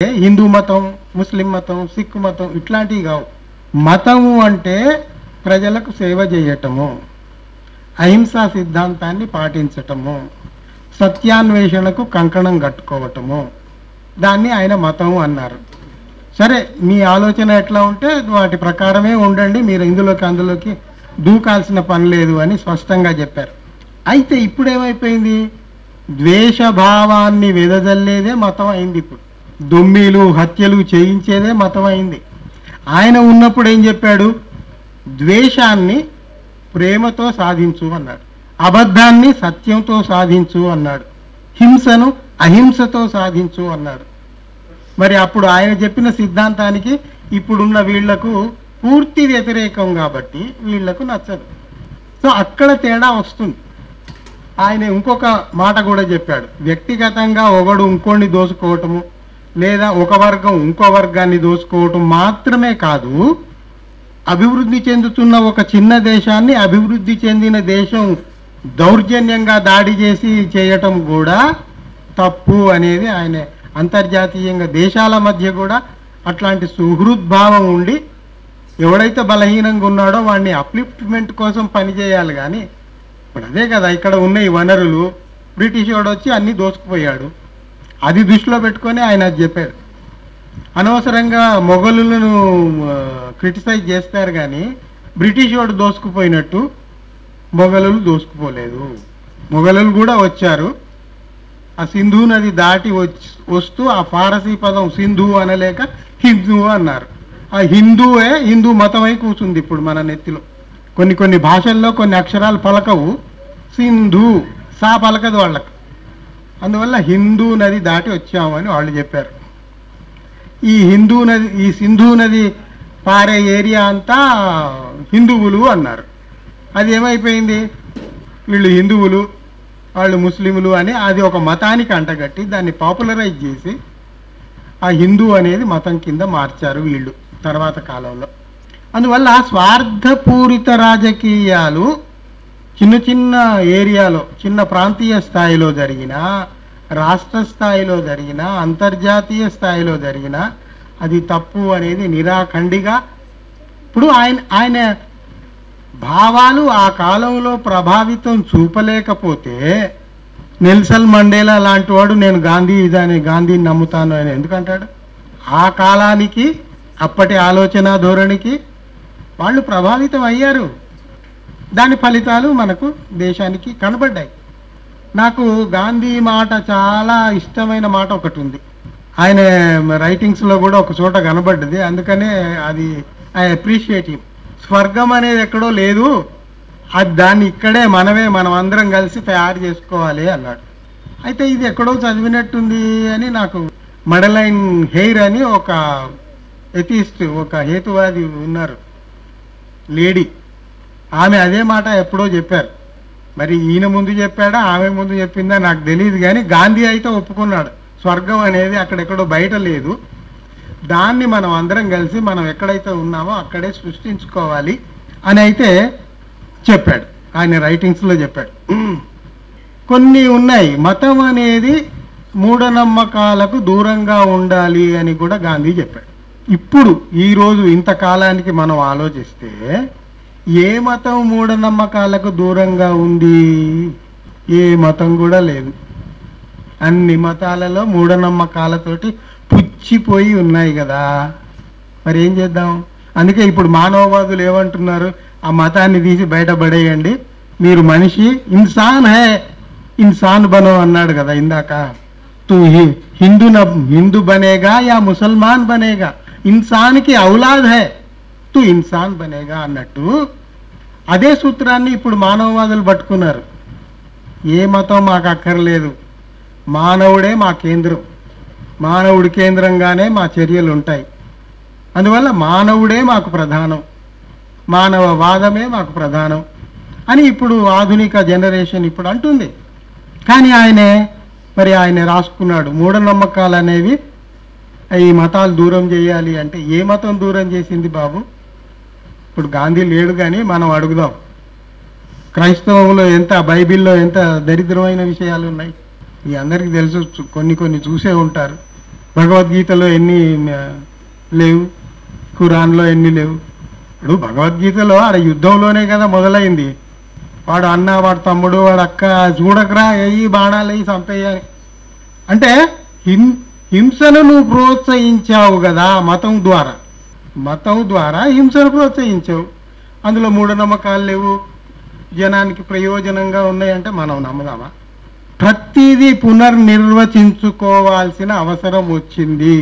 హిందూ మతం, ముస్లిం మతం, సిక్ మతం ఇట్లాంటివి కావు. మతము అంటే ప్రజలకు సేవ చేయటము, అహింసా సిద్ధాంతాన్ని పాటించటము, సత్యాన్వేషణకు కంకణం కట్టుకోవటము, దాన్ని ఆయన మతము అన్నారు. సరే, మీ ఆలోచన ఎట్లా ఉంటే వాటి ప్రకారమే ఉండండి, మీరు అందులోకి దూకాల్సిన పని లేదు అని స్పష్టంగా చెప్పారు. అయితే ఇప్పుడేమైపోయింది, ద్వేషభావాన్ని వెదజల్లేదే మతం అయింది. ఇప్పుడు దొమ్మిలు హత్యలు చేయించేదే మతం అయింది. ఆయన ఉన్నప్పుడు ఏం చెప్పాడు, ద్వేషాన్ని ప్రేమతో సాధించు అన్నాడు, అబద్ధాన్ని సత్యంతో సాధించు అన్నాడు, హింసను అహింసతో సాధించు అన్నాడు. మరి అప్పుడు ఆయన చెప్పిన సిద్ధాంతానికి ఇప్పుడున్న వీళ్లకు పూర్తి వ్యతిరేకం కాబట్టి వీళ్లకు నచ్చదు. సో అక్కడ తేడా వస్తుంది. ఆయన ఇంకొక మాట కూడా చెప్పాడు, వ్యక్తిగతంగా ఒకడు ఇంకోడిని దోచుకోవటము లేదా ఒక వర్గం ఇంకో వర్గాన్ని దోచుకోవటం మాత్రమే కాదు, అభివృద్ధి చెందుతున్న ఒక చిన్న దేశాన్ని అభివృద్ధి చెందిన దేశం దౌర్జన్యంగా దాడి చేసి చేయటం కూడా తప్పు అనేది ఆయన అంతర్జాతీయంగా దేశాల మధ్య కూడా అట్లాంటి సుహృద్భావం ఉండి ఎవడైతే బలహీనంగా ఉన్నాడో వాడిని అప్లిఫ్ట్మెంట్ కోసం పనిచేయాలి. కానీ ఇప్పుడు అదే కదా ఇక్కడ ఉన్న ఈ వనరులు బ్రిటిష్ వాడు వచ్చి అన్నీ దోచుకుపోయాడు. అది దృష్టిలో పెట్టుకొని ఆయన చెప్పాడు. అనవసరంగా మొఘలులను క్రిటిసైజ్ చేస్తారు, కానీ బ్రిటిష్ వాడు దోసుకుపోయినట్టు మొఘలులు దోసుకుపోలేదు. మొఘలులు కూడా వచ్చారు, ఆ సింధు నది దాటి వస్తూ ఆ ఫారసీ పదం సింధు అనలేక హిందూ అన్నారు. ఆ హిందూయే హిందూ మతమై కూర్చుంది ఇప్పుడు మన నెత్తిలో. కొన్ని భాషల్లో కొన్ని అక్షరాలు పలకవు, సింధు సా పలకదు వాళ్ళకు, అందువల్ల హిందూ నది దాటి వచ్చామని వాళ్ళు చెప్పారు. ఈ సింధు నది పారే ఏరియా అంతా హిందువులు అన్నారు. అది ఏమైపోయింది, వీళ్ళు హిందువులు వాళ్ళు ముస్లింలు అని అది ఒక మతానికి అంటగట్టి దాన్ని పాపులరైజ్ చేసి ఆ హిందూ అనేది మతం కింద మార్చారు వీళ్ళు తర్వాత కాలంలో. అందువల్ల స్వార్థపూరిత రాజకీయాలు చిన్న ఏరియాలో, చిన్న ప్రాంతీయ స్థాయిలో జరిగినా, రాష్ట్ర స్థాయిలో జరిగినా, అంతర్జాతీయ స్థాయిలో జరిగినా అది తప్పు అనేది నిరాఖండిగా. ఇప్పుడు ఆయన భావాలు ఆ కాలంలో ప్రభావితం చూపలేకపోతే నెల్సన్ మండేలా లాంటి వాడు నేను గాంధీని నమ్ముతాను అని ఎందుకంటాడు? ఆ కాలానికి అప్పటి ఆలోచన ధోరణికి వాళ్ళు ప్రభావితం అయ్యారు. దాని ఫలితాలు మనకు దేశానికి కనబడ్డాయి. నాకు గాంధీ మాట చాలా ఇష్టమైన మాట ఒకటి ఉంది, ఆయన రైటింగ్స్లో కూడా ఒక చోట కనబడ్డది, అందుకనే అది ఐ అప్రిషియేట్ హిమ్. స్వర్గం అనేది ఎక్కడో లేదు, అది దాన్ని ఇక్కడే మనం అందరం కలిసి తయారు చేసుకోవాలి అన్నాడు. అయితే ఇది ఎక్కడో చదివినట్టుంది అని నాకు. మడలైన్ హెయిర్ అని ఒక ఎథిస్ట్, ఒక హేతువాది ఉన్నారు లేడీ, ఆమె అదే మాట ఎప్పుడో చెప్పారు. మరి ఈయన ముందు చెప్పాడా ఆమె ముందు చెప్పిందా నాకు తెలియదు, కానీ గాంధీ అయితే ఒప్పుకున్నాడు స్వర్గం అనేది అక్కడెక్కడో బయట లేదు, దాన్ని మనం అందరం కలిసి మనం ఎక్కడైతే ఉన్నామో అక్కడే సృష్టించుకోవాలి అని అయితే చెప్పాడు, ఆయన రైటింగ్స్లో చెప్పాడు. కొన్ని ఉన్నాయి, మతం అనేది మూఢనమ్మకాలకు దూరంగా ఉండాలి అని కూడా గాంధీ చెప్పాడు. ఇప్పుడు ఈరోజు ఇంతకాలానికి మనం ఆలోచిస్తే ఏ మతం మూఢనమ్మకాలకు దూరంగా ఉంది? ఏ మతం కూడా లేదు. అన్ని మతాలలో మూఢనమ్మకాలతోటి పుచ్చిపోయి ఉన్నాయి కదా, మరి ఏం చేద్దాం? అందుకే ఇప్పుడు మానవవాదులు ఏమంటున్నారు, ఆ మతాన్ని తీసి బయటపడేయండి, మీరు మనిషి ఇన్సాన్ బనో అన్నాడు కదా ఇందాక. తూ హిందూ బనేగా యా ముసల్మాన్ బనేగా, ఇన్సాన్కి ఔలాద్ హై తూ ఇన్సాన్ బనేగా అన్నట్టు అదే సూత్రాన్ని ఇప్పుడు మానవవాదులు పట్టుకున్నారు. ఏ మతం మాకు అక్కర్లేదు, మానవుడే మా కేంద్రం, మానవుడి కేంద్రంగానే మా చర్యలు ఉంటాయి, అందువల్ల మానవుడే మాకు ప్రధానం, మానవవాదమే మాకు ప్రధానం అని ఇప్పుడు ఆధునిక జనరేషన్ ఇప్పుడు అంటుంది. కానీ ఆయన రాసుకున్నాడు, మూఢనమ్మకాలు అనేవి ఈ మతాలు దూరం చేయాలి అంటే ఏ మతం దూరం చేసింది బాబు? ఇప్పుడు గాంధీ లేడు, కానీ మనం అడుగుదాం, క్రైస్తవంలో ఎంత, బైబిల్లో ఎంత దరిద్రమైన విషయాలు ఉన్నాయి. ఈ అందరికీ తెలుసు, కొన్ని చూసే ఉంటారు. భగవద్గీతలో ఎన్ని లేవు, ఖురాన్లో ఎన్ని లేవు. ఇప్పుడు భగవద్గీతలో ఆడ యుద్ధంలోనే కదా మొదలైంది. వాడు అన్న, వాడు తమ్ముడు, వాడు అక్క, చూడకరా ఎయ్యి బాణాలు వేయి చంపేయాలి అంటే హింసను నువ్వు ప్రోత్సహించావు కదా మతం ద్వారా హింసను ప్రోత్సహించావు. అందులో మూఢనమ్మకాలు లేవు, జనానికి ప్రయోజనంగా ఉన్నాయంటే మనం నమ్మదామా? ప్రతిదీ పునర్నిర్వచించుకోవాల్సిన అవసరం వచ్చింది.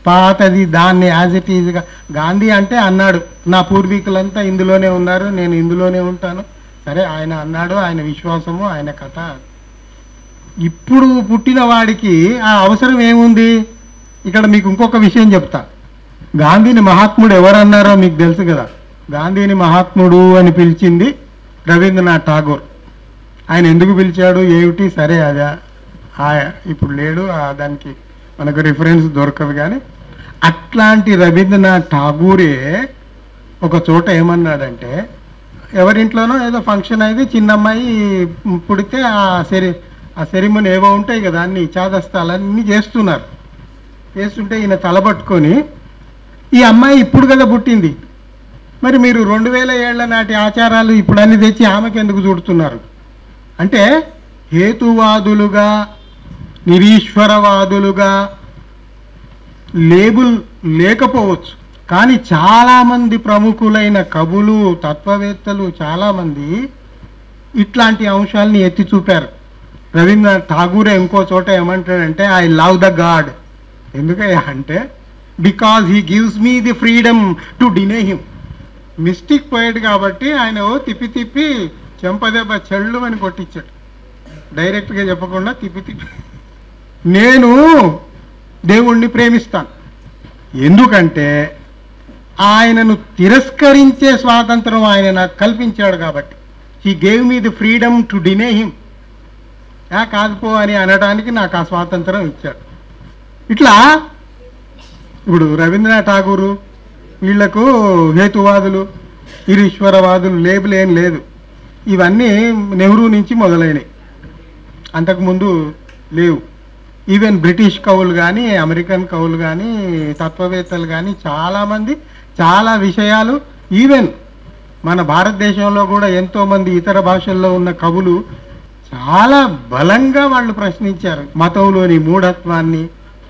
పాతది దాన్ని యాజ్ ఇట్ ఈజ్గా గాంధీ అంటే అన్నాడు, నా పూర్వీకులంతా ఇందులోనే ఉన్నారు, నేను ఇందులోనే ఉంటాను. సరే, ఆయన అన్నాడు, ఆయన విశ్వాసము, ఆయన కథ. ఇప్పుడు పుట్టిన వాడికి ఆ అవసరం ఏముంది? ఇక్కడ మీకు ఇంకొక విషయం చెప్తా. గాంధీని మహాత్ముడు ఎవరన్నారో మీకు తెలుసు కదా. గాంధీని మహాత్ముడు అని పిలిచింది రవీంద్రనాథ్ ఠాగూర్. ఆయన ఎందుకు పిలిచాడు ఏమిటి, సరే అదా ఇప్పుడు లేడు, దానికి మనకు రిఫరెన్స్ దొరకదు. కానీ అట్లాంటి రవీంద్రనాథ్ ఠాగూరే ఒక చోట ఏమన్నాడంటే, ఎవరింట్లోనో ఏదో ఫంక్షన్ అయితే చిన్నమ్మాయి పుడితే ఆ సెరిమనీ ఏవో ఉంటాయి కదా, అన్ని చాదస్తాలన్నీ చేస్తుంటే ఈయన తలబట్టుకొని, ఈ అమ్మాయి ఇప్పుడు కదా పుట్టింది, మరి మీరు 2000 ఏళ్ల నాటి ఆచారాలు ఇప్పుడు అన్ని తెచ్చి ఆమెకు ఎందుకు చూడుతున్నారు అంటే, హేతువాదులుగా నిరీశ్వరవాదులుగా లేబుల్ లేకపోవచ్చు, కానీ చాలామంది ప్రముఖులైన కవులు, తత్వవేత్తలు చాలామంది ఇట్లాంటి అంశాలని ఎత్తి చూపారు. రవీంద్రనాథ్ ఠాగూరే ఇంకో చోట ఏమంటాడంటే, ఐ లవ్ ద గాడ్. ఎందుకయ్యా అంటే, because he gives me the freedom to deny him. Mystic poet కాబట్టి ఆయన తిప్పి చెంపదెబ్బ చెళ్ళు అని కొట్టించాడు, డైరెక్ట్గా చెప్పకుండా తిప్పి నేను దేవుణ్ణి ప్రేమిస్తాను, ఎందుకంటే ఆయనను తిరస్కరించే స్వాతంత్రం ఆయన నాకు కల్పించాడు కాబట్టి. He gave me the freedom to deny him. కాదుపో అని అనడానికి నాకు ఆ స్వాతంత్రం ఇచ్చాడు. ఇట్లా ఇప్పుడు రవీంద్రనాథ్ ఠాగూరు వీళ్లకు హేతువాదులు, నిరీశ్వరవాదులు లేబుల్ ఏం లేదు. ఇవన్నీ నెహ్రూ నుంచి మొదలైనవి, అంతకుముందు లేవు. ఈవెన్ బ్రిటిష్ కవులు కానీ, అమెరికన్ కవులు కానీ, తత్వవేత్తలు కానీ చాలామంది చాలా విషయాలు, ఈవెన్ మన భారతదేశంలో కూడా ఎంతోమంది ఇతర భాషల్లో ఉన్న కవులు చాలా బలంగా వాళ్ళు ప్రశ్నించారు మతంలోని మూఢత్వాన్ని,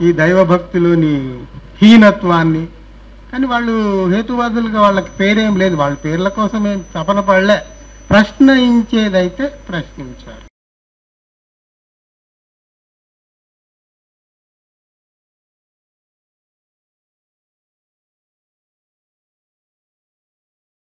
ఈ దైవభక్తిలోని హీనత్వాన్ని. కానీ వాళ్ళు హేతువాదులుగా వాళ్ళకి పేరేం లేదు, వాళ్ళ పేర్ల కోసం ఏం తపన పడలే, ప్రశ్నించేదైతే ప్రశ్నించారు.